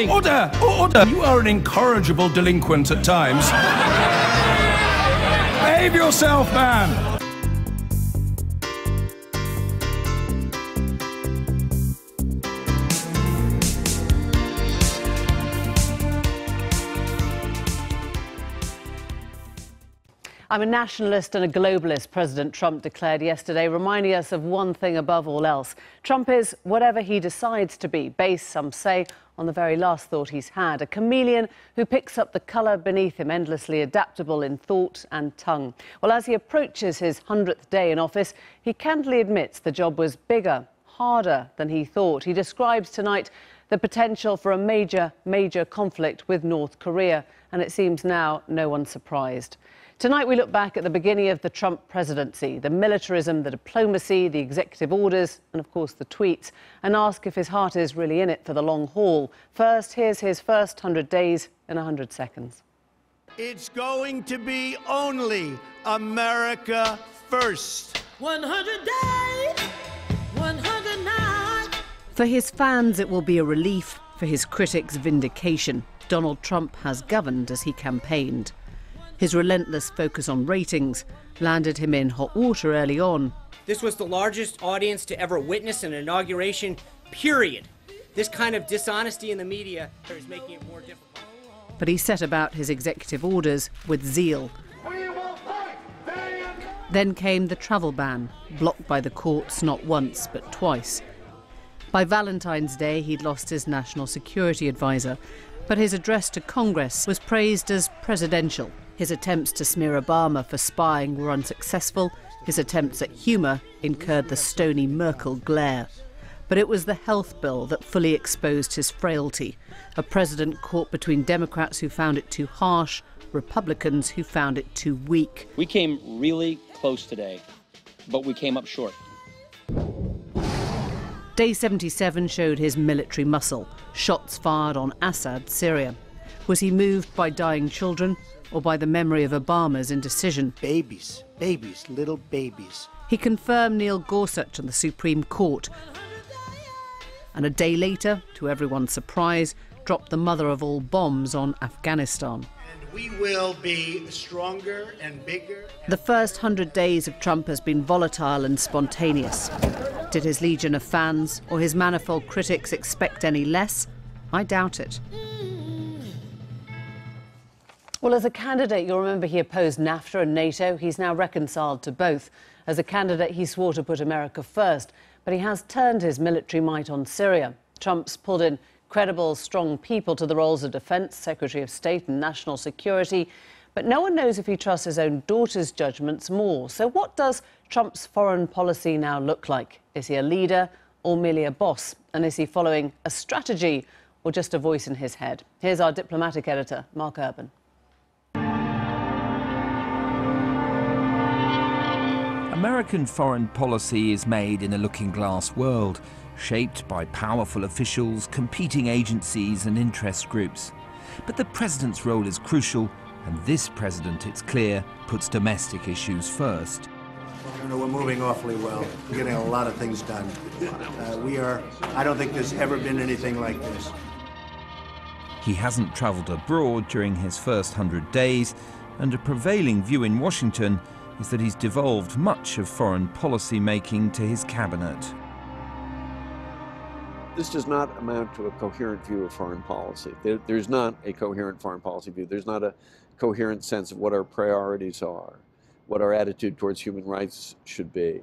Order! Order! You are an incorrigible delinquent at times. Behave yourself, man! I'm a nationalist and a globalist, President Trump declared yesterday, reminding us of one thing above all else. Trump is whatever he decides to be, based, some say, on the very last thought he's had. A chameleon who picks up the colour beneath him, endlessly adaptable in thought and tongue. Well, as he approaches his 100th day in office, he candidly admits the job was bigger, harder than he thought. He describes tonight the potential for a major conflict with North Korea, and it seems now no one's surprised. Tonight we look back at the beginning of the Trump presidency, the militarism, the diplomacy, the executive orders and, of course, the tweets, and ask if his heart is really in it for the long haul. First, here's his first 100 days in 100 seconds. It's going to be only America first. 100 days, 100 nights. For his fans, it will be a relief. For his critics, vindication. Donald Trump has governed as he campaigned. His relentless focus on ratings landed him in hot water early on. This was the largest audience to ever witness an inauguration, period. This kind of dishonesty in the media is making it more difficult. But he set about his executive orders with zeal. Then came the travel ban, blocked by the courts not once but twice. By Valentine's Day, he'd lost his national security advisor, but his address to Congress was praised as presidential. His attempts to smear Obama for spying were unsuccessful. His attempts at humour incurred the stony Merkel glare. But it was the health bill that fully exposed his frailty. A president caught between Democrats who found it too harsh, Republicans who found it too weak. We came really close today, but we came up short. Day 77 showed his military muscle, shots fired on Assad, Syria. Was he moved by dying children or by the memory of Obama's indecision? Babies, little babies. He confirmed Neil Gorsuch on the Supreme Court. And a day later, to everyone's surprise, dropped the mother of all bombs on Afghanistan. And we will be stronger and bigger. The first 100 days of Trump has been volatile and spontaneous. Did his legion of fans or his manifold critics expect any less? I doubt it. Well, as a candidate, you'll remember he opposed NAFTA and NATO. He's now reconciled to both. As a candidate, he swore to put America first, but he has turned his military might on Syria. Trump's pulled in credible, strong people to the roles of Defence, Secretary of State and National Security. But no one knows if he trusts his own daughter's judgments more. So what does Trump's foreign policy now look like? Is he a leader or merely a boss? And is he following a strategy or just a voice in his head? Here's our diplomatic editor, Mark Urban. American foreign policy is made in a looking-glass world, shaped by powerful officials, competing agencies and interest groups. But the president's role is crucial, and this president, it's clear, puts domestic issues first. You know, we're moving awfully well. We're getting a lot of things done. I don't think there's ever been anything like this. He hasn't travelled abroad during his first 100 days, and a prevailing view in Washington is that he's devolved much of foreign policy making to his cabinet. This does not amount to a coherent view of foreign policy. There's not a coherent foreign policy view. There's not a coherent sense of what our priorities are, what our attitude towards human rights should be,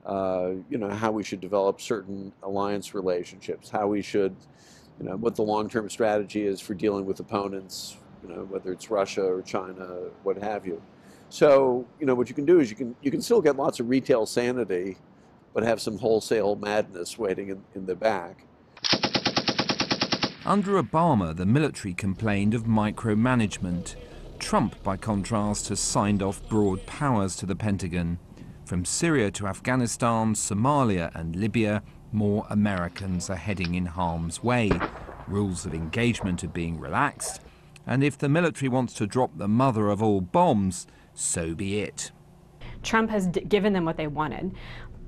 you know, how we should develop certain alliance relationships, how we should, you know, what the long-term strategy is for dealing with opponents, you know, whether it's Russia or China, what have you. So, you know, what you can do is you can still get lots of retail sanity, but have some wholesale madness waiting in the back. Under Obama, the military complained of micromanagement. Trump, by contrast, has signed off broad powers to the Pentagon. From Syria to Afghanistan, Somalia and Libya, more Americans are heading in harm's way. Rules of engagement are being relaxed. And if the military wants to drop the mother of all bombs, so be it. Trump has given them what they wanted.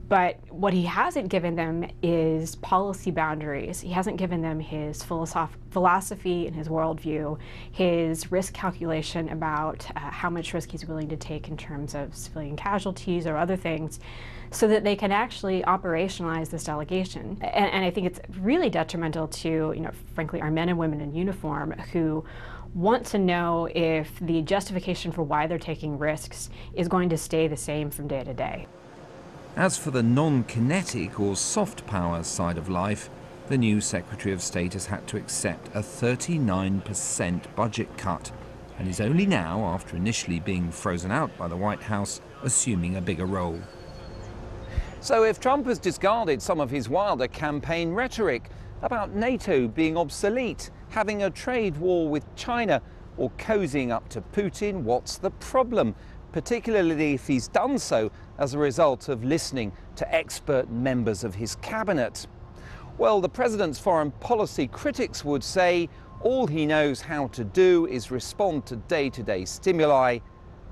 But what he hasn't given them is policy boundaries. He hasn't given them his philosophy and his worldview, his risk calculation about how much risk he's willing to take in terms of civilian casualties or other things, so that they can actually operationalize this delegation. And I think it's really detrimental to, frankly, our men and women in uniform who want to know if the justification for why they're taking risks is going to stay the same from day to day. As for the non-kinetic or soft power side of life, the new Secretary of State has had to accept a 39% budget cut, and is only now, after initially being frozen out by the White House, assuming a bigger role. So if Trump has discarded some of his wilder campaign rhetoric about NATO being obsolete, having a trade war with China, or cozying up to Putin, what's the problem? Particularly if he's done so as a result of listening to expert members of his cabinet. Well, the president's foreign policy critics would say all he knows how to do is respond to day-to-day stimuli,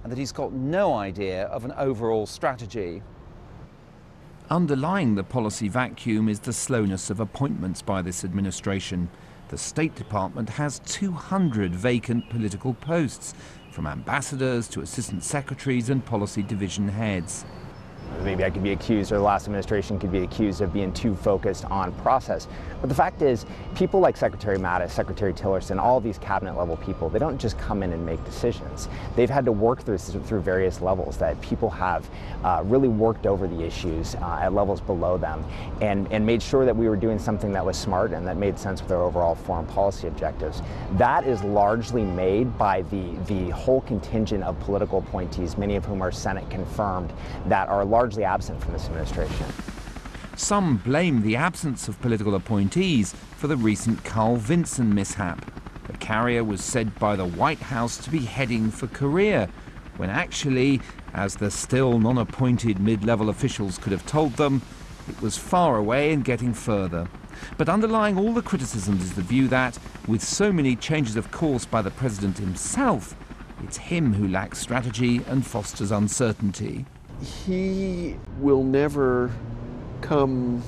and that he's got no idea of an overall strategy. Underlying the policy vacuum is the slowness of appointments by this administration. The State Department has 200 vacant political posts, from ambassadors to assistant secretaries and policy division heads. Maybe I could be accused, or the last administration could be accused of being too focused on process. But the fact is, people like Secretary Mattis, Secretary Tillerson, all these cabinet level people, they don't just come in and make decisions. They've had to work through various levels, that people have really worked over the issues at levels below them and made sure that we were doing something that was smart and that made sense with our overall foreign policy objectives. That is largely made by the whole contingent of political appointees, many of whom are Senate confirmed, that are largely absent from this administration. Some blame the absence of political appointees for the recent Carl Vinson mishap. The carrier was said by the White House to be heading for Korea, when actually, as the still non-appointed mid-level officials could have told them, it was far away and getting further. But underlying all the criticisms is the view that, with so many changes of course by the president himself, it's him who lacks strategy and fosters uncertainty. He will never come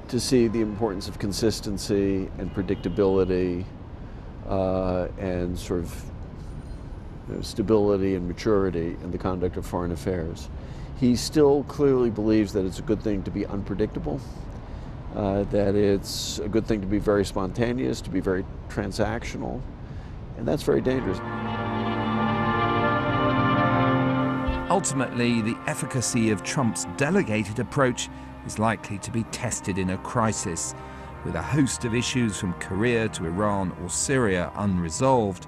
to see the importance of consistency and predictability and sort of stability and maturity in the conduct of foreign affairs. He still clearly believes that it's a good thing to be unpredictable, that it's a good thing to be very spontaneous, to be very transactional, and that's very dangerous. Ultimately, the efficacy of Trump's delegated approach is likely to be tested in a crisis. With a host of issues from Korea to Iran or Syria unresolved,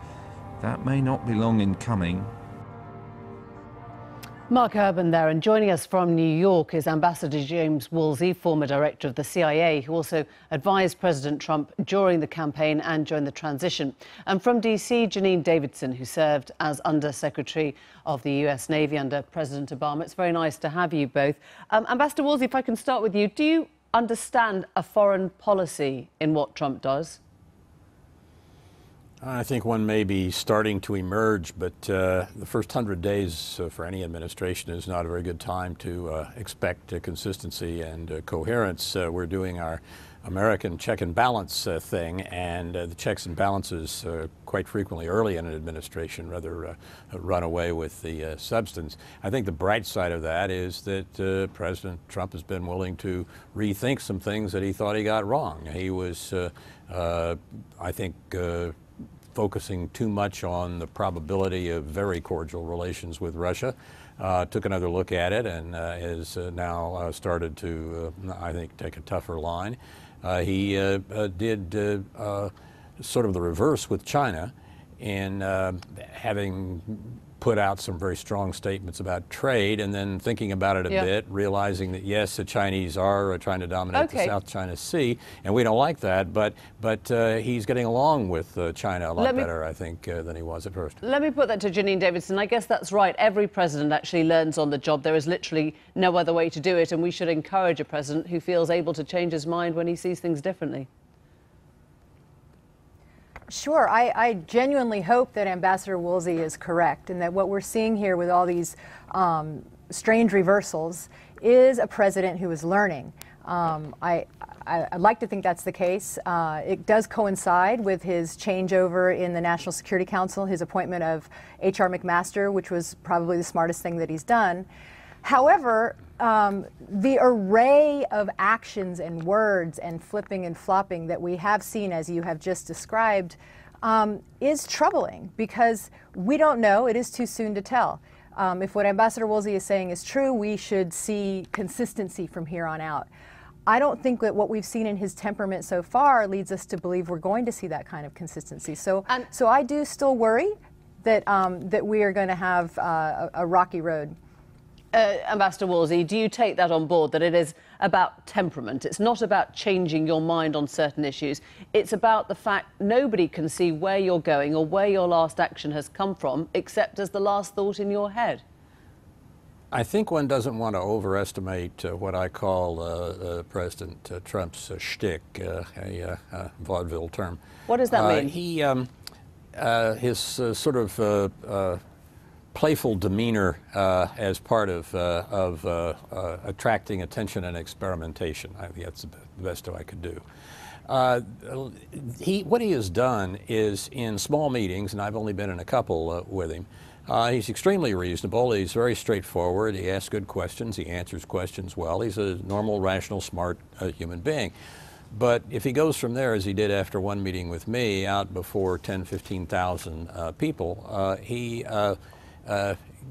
that may not be long in coming. Mark Urban there, and joining us from New York is Ambassador James Woolsey, former director of the CIA, who also advised President Trump during the campaign and during the transition. And from DC, Janine Davidson, who served as Under Secretary of the US Navy under President Obama. It's very nice to have you both. Ambassador Woolsey, if I can start with you, do you understand a foreign policy in what Trump does? I think one may be starting to emerge, but the first 100 days for any administration is not a very good time to expect consistency and coherence. We're doing our American check and balance thing, and the checks and balances quite frequently early in an administration rather run away with the substance. I think the bright side of that is that President Trump has been willing to rethink some things that he thought he got wrong. He was, I think, focusing too much on the probability of very cordial relations with Russia, took another look at it and has now started to, I think, take a tougher line. He did sort of the reverse with China in having put out some very strong statements about trade, and then thinking about it a bit, realizing that yes, the Chinese are trying to dominate the South China Sea, and we don't like that, but he's getting along with China a lot better, I think, than he was at first. Let me put that to Janine Davidson. I guess that's right. Every president actually learns on the job. There is literally no other way to do it, and we should encourage a president who feels able to change his mind when he sees things differently. Sure. I genuinely hope that Ambassador Woolsey is correct, and that what we're seeing here with all these strange reversals is a president who is learning. I'd like to think that's the case. It does coincide with his changeover in the National Security Council, his appointment of H.R. McMaster, which was probably the smartest thing that he's done. However, the array of actions and words and flipping and flopping that we have seen, as you have just described, is troubling because we don't know. It is too soon to tell. If what Ambassador Woolsey is saying is true, we should see consistency from here on out. I don't think that what we've seen in his temperament so far leads us to believe we're going to see that kind of consistency. So I do still worry that, that we are going to have a rocky road. Ambassador Woolsey, do you take that on board, that it is about temperament? It's not about changing your mind on certain issues. It's about the fact nobody can see where you're going or where your last action has come from, except as the last thought in your head. I think one doesn't want to overestimate what I call President Trump's shtick, a vaudeville term. What does that mean? His sort of playful demeanor as part of attracting attention and experimentation. I think that's the best I could do. What he has done is, in small meetings, and I've only been in a couple with him, he's extremely reasonable. He's very straightforward. He asks good questions. He answers questions well. He's a normal, rational, smart human being. But if he goes from there, as he did after one meeting with me, out before 10, 15,000 people, he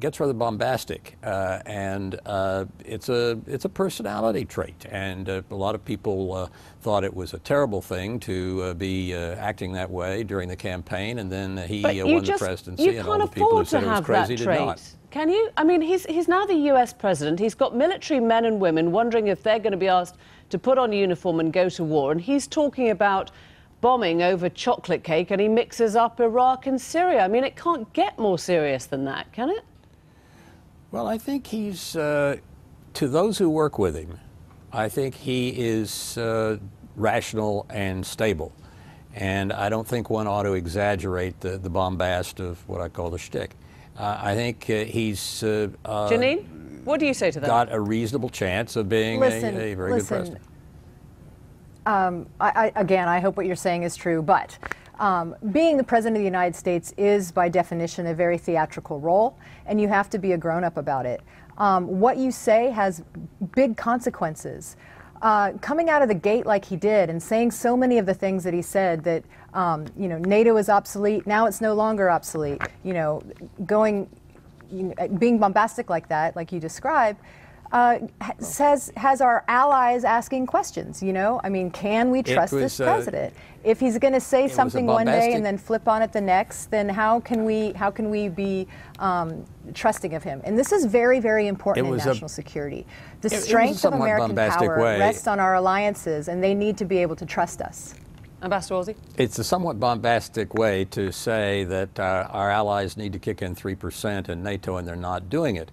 gets rather bombastic, and it's a personality trait. And a lot of people thought it was a terrible thing to be acting that way during the campaign, and then he won the presidency, and all the people who said it was crazy did not. Can you? I mean, he's now the US president. He's got military men and women wondering if they're going to be asked to put on uniform and go to war, and he's talking about bombing over chocolate cake, and he mixes up Iraq and Syria. I mean, it can't get more serious than that, can it? Well, I think he's, to those who work with him, I think he is rational and stable. And I don't think one ought to exaggerate the bombast of what I call the shtick. I think he's Janine, what do you say to that? Got a reasonable chance of being a very good president. Again, I hope what you're saying is true, but being the President of the United States is, by definition, a very theatrical role, and you have to be a grown-up about it. What you say has big consequences. Coming out of the gate like he did and saying so many of the things that he said, that you know, NATO is obsolete, now it's no longer obsolete, you know, being bombastic like that, like you described, has our allies asking questions, you know? I mean, can we trust this president? If he's going to say something one day and then flip on it the next, then how can we be trusting of him? And this is very, very important in national security. The strength of American power rests on our alliances, and they need to be able to trust us. Ambassador Woolsey? It's a somewhat bombastic way to say that our allies need to kick in 3% in NATO, and they're not doing it.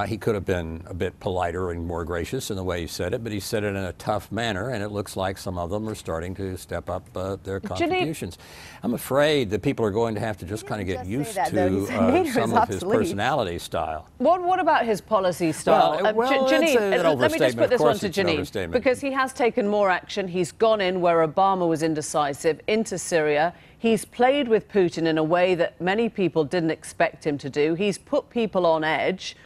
He could have been a bit politer and more gracious in the way he said it, but he said it in a tough manner, and it looks like some of them are starting to step up their contributions. I'm afraid that people are going to have to just kind of get used to some of his personality style. What about his policy style? Janine, let me just put this one to Janine, because he has taken more action. He's gone in where Obama was indecisive, into Syria. He's played with Putin in a way that many people didn't expect him to do. He's put people on edge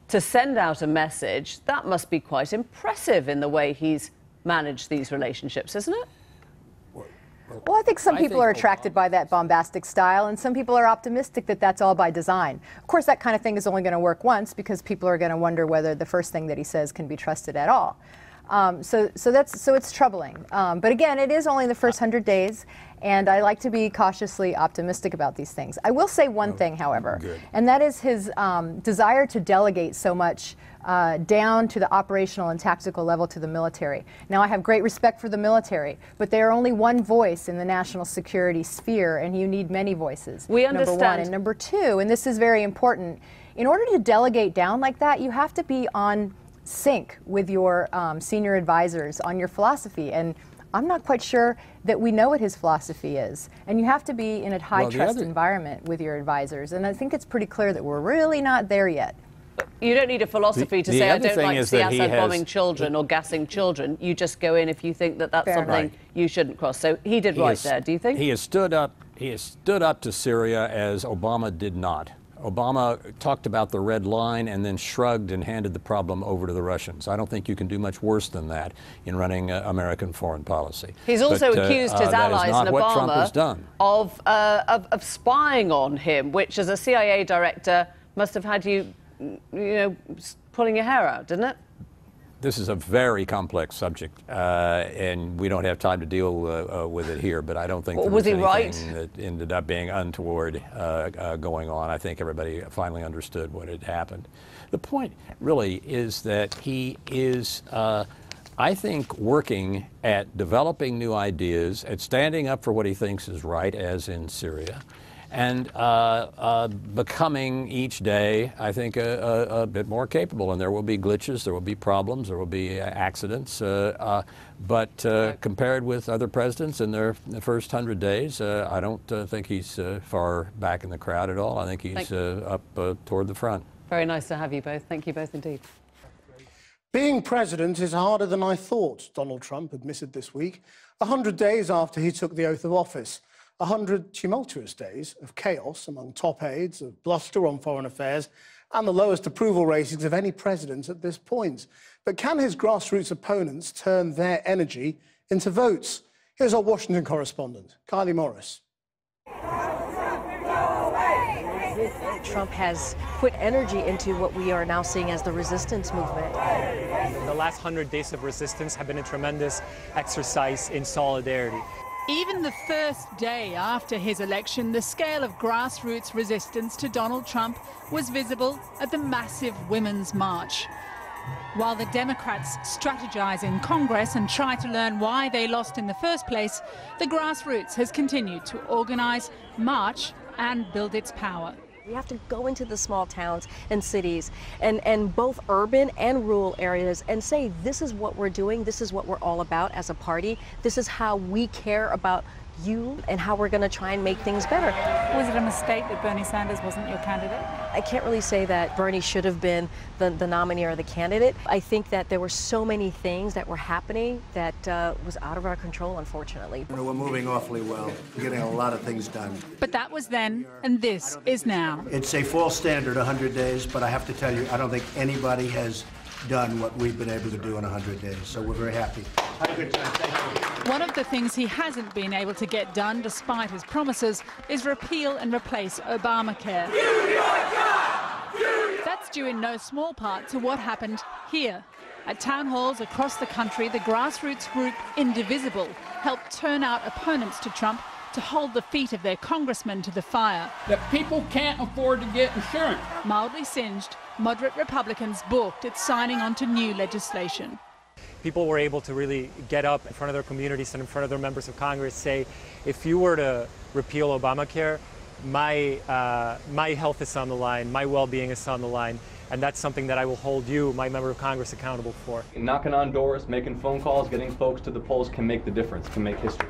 to send out a message. That must be quite impressive in the way he's managed these relationships, isn't it? Well, I think some people are attracted by that bombastic style, and some people are optimistic that that's all by design. Of course, that kind of thing is only going to work once, because people are going to wonder whether the first thing that he says can be trusted at all. So it's troubling. But again, it is only the first 100 days, and I like to be cautiously optimistic about these things. I will say one thing, however, and that is his desire to delegate so much down to the operational and tactical level to the military. Now, I have great respect for the military, but they are only one voice in the national security sphere, and you need many voices. We understand. Number one. And number two, and this is very important, in order to delegate down like that, you have to be on sync with your senior advisors on your philosophy, and I'm not quite sure that we know what his philosophy is. And you have to be in a high trust environment with your advisors, and I think it's pretty clear that we're really not there yet. You don't need a philosophy to say, I don't like to see Assad bombing children or gassing children. You just go in if you think that that's something you shouldn't cross. So he did right there, do you think? He has stood up to Syria as Obama did not. Obama talked about the red line and then shrugged and handed the problem over to the Russians. I don't think you can do much worse than that in running American foreign policy. He's also accused his allies and Obama of spying on him, which as a CIA director must have had you pulling your hair out, didn't it? This is a very complex subject, and we don't have time to deal with it here, but I don't think there was anything that ended up being untoward going on. I think everybody finally understood what had happened. The point really is that he is, I think, working at developing new ideas, at standing up for what he thinks is right, as in Syria, and becoming each day, I think, a bit more capable. And there will be glitches, there will be problems, there will be accidents. But compared with other presidents in their first 100 days, I don't think he's far back in the crowd at all. I think he's up toward the front. Very nice to have you both. Thank you both indeed. Being president is harder than I thought, Donald Trump admitted this week, 100 days after he took the oath of office. 100 tumultuous days of chaos among top aides, of bluster on foreign affairs, and the lowest approval ratings of any president at this point. But can his grassroots opponents turn their energy into votes? Here's our Washington correspondent, Kylie Morris. Trump has put energy into what we are now seeing as the resistance movement. The last 100 days of resistance have been a tremendous exercise in solidarity. Even the first day after his election, the scale of grassroots resistance to Donald Trump was visible at the massive Women's March. While the Democrats strategize in Congress and try to learn why they lost in the first place, the grassroots has continued to organize, march, and build its power. We have to go into the small towns and cities and both urban and rural areas and say, this is what we're doing, this is what we're all about as a party, this is how we care about you and how we're going to try and make things better. Was it a mistake that Bernie Sanders wasn't your candidate? I can't really say that Bernie should have been the nominee or the candidate. I think that there were so many things that were happening that was out of our control, unfortunately. We're moving awfully well. We're getting a lot of things done. But that was then, and this is now. It's a false standard, 100 days, but I have to tell you, I don't think anybody has done what we've been able to do in 100 days, so we're very happy. Have a good time. Thank you. One of the things he hasn't been able to get done, despite his promises, is repeal and replace Obamacare. That's due in no small part to what happened here. At town halls across the country, the grassroots group Indivisible helped turn out opponents to Trump to hold the feet of their congressman to the fire. That people can't afford to get insurance. Mildly singed, moderate Republicans balked at signing on to new legislation. People were able to really get up in front of their communities and in front of their members of Congress, say, if you were to repeal Obamacare, my health is on the line, my well-being is on the line, and that's something that I will hold you, my member of Congress, accountable for. Knocking on doors, making phone calls, getting folks to the polls can make the difference, can make history.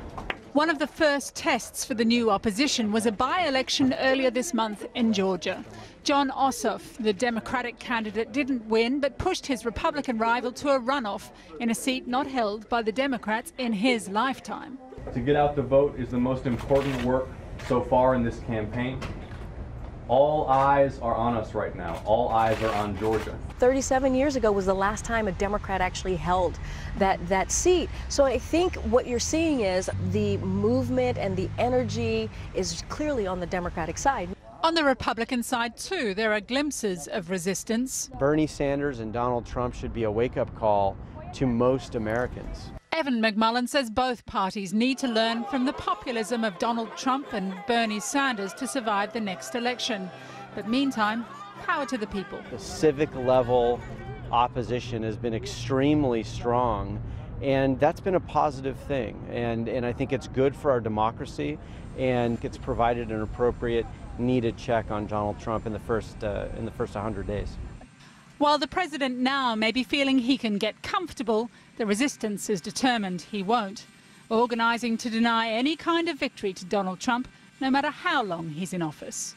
One of the first tests for the new opposition was a by-election earlier this month in Georgia. John Ossoff, the Democratic candidate, didn't win, but pushed his Republican rival to a runoff in a seat not held by the Democrats in his lifetime. To get out the vote is the most important work so far in this campaign. All eyes are on us right now. All eyes are on Georgia. 37 years ago was the last time a Democrat actually held that seat. So I think what you're seeing is the movement and the energy is clearly on the Democratic side. On the Republican side, too, there are glimpses of resistance. Bernie Sanders and Donald Trump should be a wake-up call to most Americans. Evan McMullen says both parties need to learn from the populism of Donald Trump and Bernie Sanders to survive the next election. But meantime, power to the people. The civic level opposition has been extremely strong, and that's been a positive thing. And I think it's good for our democracy, and it's provided an appropriate, needed check on Donald Trump in the first 100 days. While the president now may be feeling he can get comfortable, the resistance is determined he won't, organising to deny any kind of victory to Donald Trump, no matter how long he's in office.